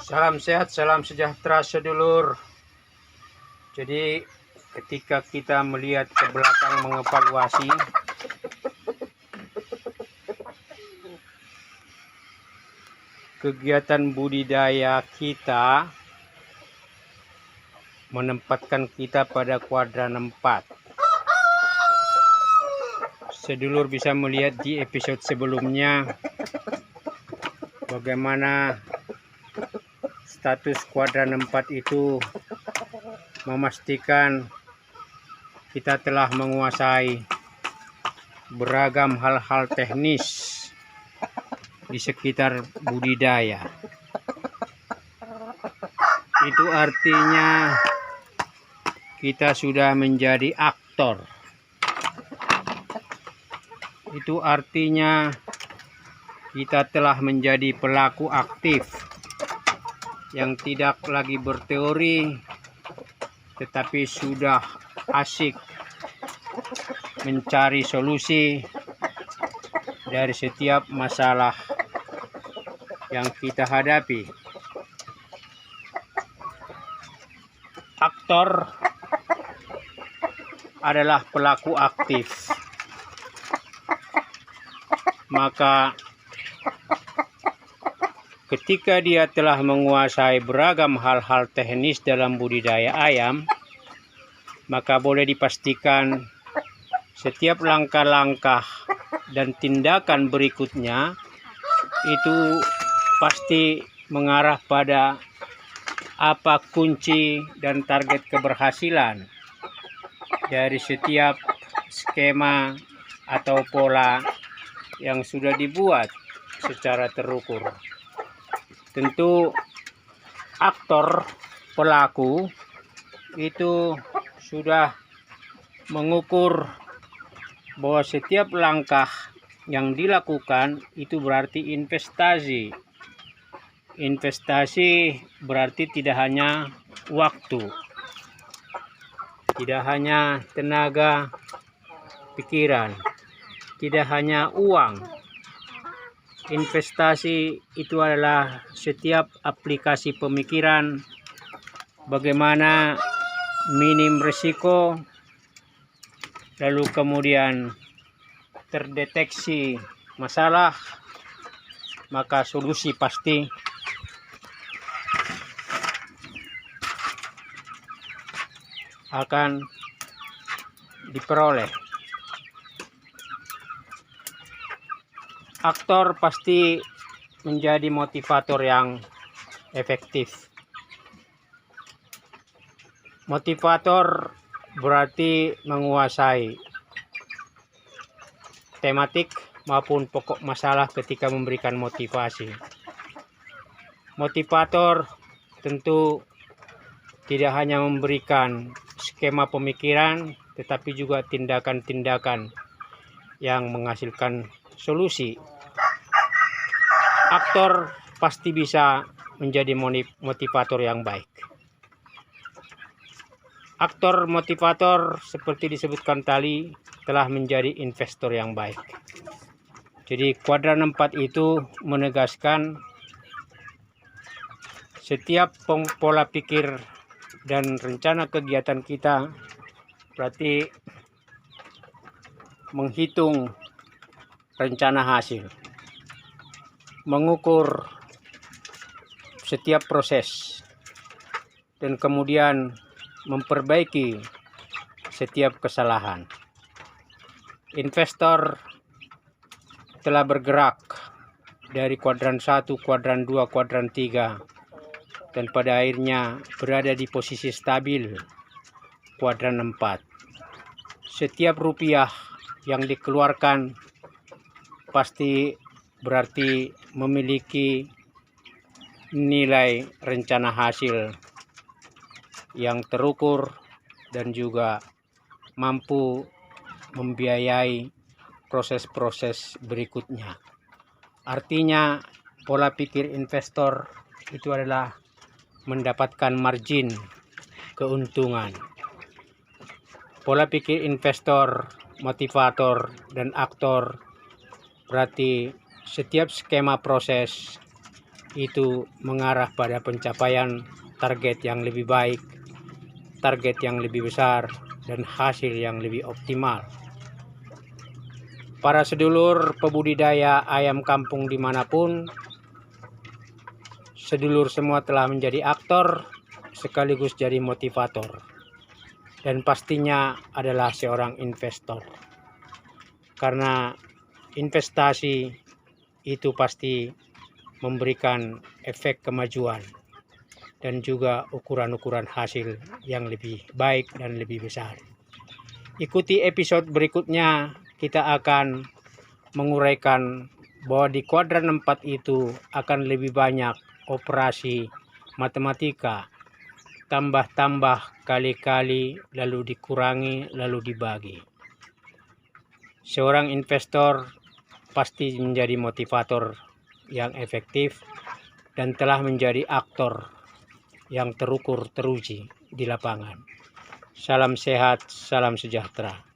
Salam sehat, salam sejahtera sedulur. Jadi ketika kita melihat ke belakang mengevaluasi kegiatan budidaya kita, menempatkan kita pada kuadran 4. Sedulur bisa melihat di episode sebelumnya bagaimana status kuadran 4 itu memastikan kita telah menguasai beragam hal-hal teknis di sekitar budidaya. Itu artinya kita sudah menjadi aktor. Itu artinya kita telah menjadi pelaku aktif yang tidak lagi berteori, tetapi sudah asik mencari solusi dari setiap masalah yang kita hadapi. Aktor adalah pelaku aktif. Maka ketika dia telah menguasai beragam hal-hal teknis dalam budidaya ayam, maka boleh dipastikan setiap langkah-langkah dan tindakan berikutnya itu pasti mengarah pada apa kunci dan target keberhasilan dari setiap skema atau pola yang sudah dibuat secara terukur. Tentu aktor pelaku itu sudah mengukur bahwa setiap langkah yang dilakukan itu berarti investasi. Investasi berarti tidak hanya waktu, tidak hanya tenaga pikiran, tidak hanya uang. Investasi itu adalah setiap aplikasi pemikiran bagaimana minim risiko, lalu kemudian terdeteksi masalah, maka solusi pasti akan diperoleh. Aktor pasti menjadi motivator yang efektif. Motivator berarti menguasai tematik maupun pokok masalah ketika memberikan motivasi. Motivator tentu tidak hanya memberikan skema pemikiran, tetapi juga tindakan-tindakan yang menghasilkan solusi. Aktor pasti bisa menjadi motivator yang baik. Aktor motivator seperti disebutkan tadi telah menjadi investor yang baik. Jadi kuadran 4 itu menegaskan setiap pola pikir dan rencana kegiatan kita berarti menghitung rencana hasil, mengukur setiap proses, dan kemudian memperbaiki setiap kesalahan. Investor telah bergerak dari kuadran 1, kuadran 2, kuadran 3, dan pada akhirnya berada di posisi stabil kuadran 4. Setiap rupiah yang dikeluarkan pasti berarti memiliki nilai rencana hasil yang terukur dan juga mampu membiayai proses-proses berikutnya. Artinya pola pikir investor itu adalah mendapatkan margin keuntungan. Pola pikir investor, motivator, dan aktor berarti setiap skema proses itu mengarah pada pencapaian target yang lebih baik, target yang lebih besar, dan hasil yang lebih optimal. Para sedulur pembudidaya ayam kampung dimanapun, sedulur semua telah menjadi aktor sekaligus jadi motivator, dan pastinya adalah seorang investor, karena investasi itu pasti memberikan efek kemajuan dan juga ukuran-ukuran hasil yang lebih baik dan lebih besar. Ikuti episode berikutnya, kita akan menguraikan bahwa di kuadran 4 itu akan lebih banyak operasi matematika, tambah-tambah, kali-kali, lalu dikurangi, lalu dibagi. Seorang investor pasti menjadi motivator yang efektif dan telah menjadi aktor yang terukur teruji di lapangan. Salam sehat, salam sejahtera.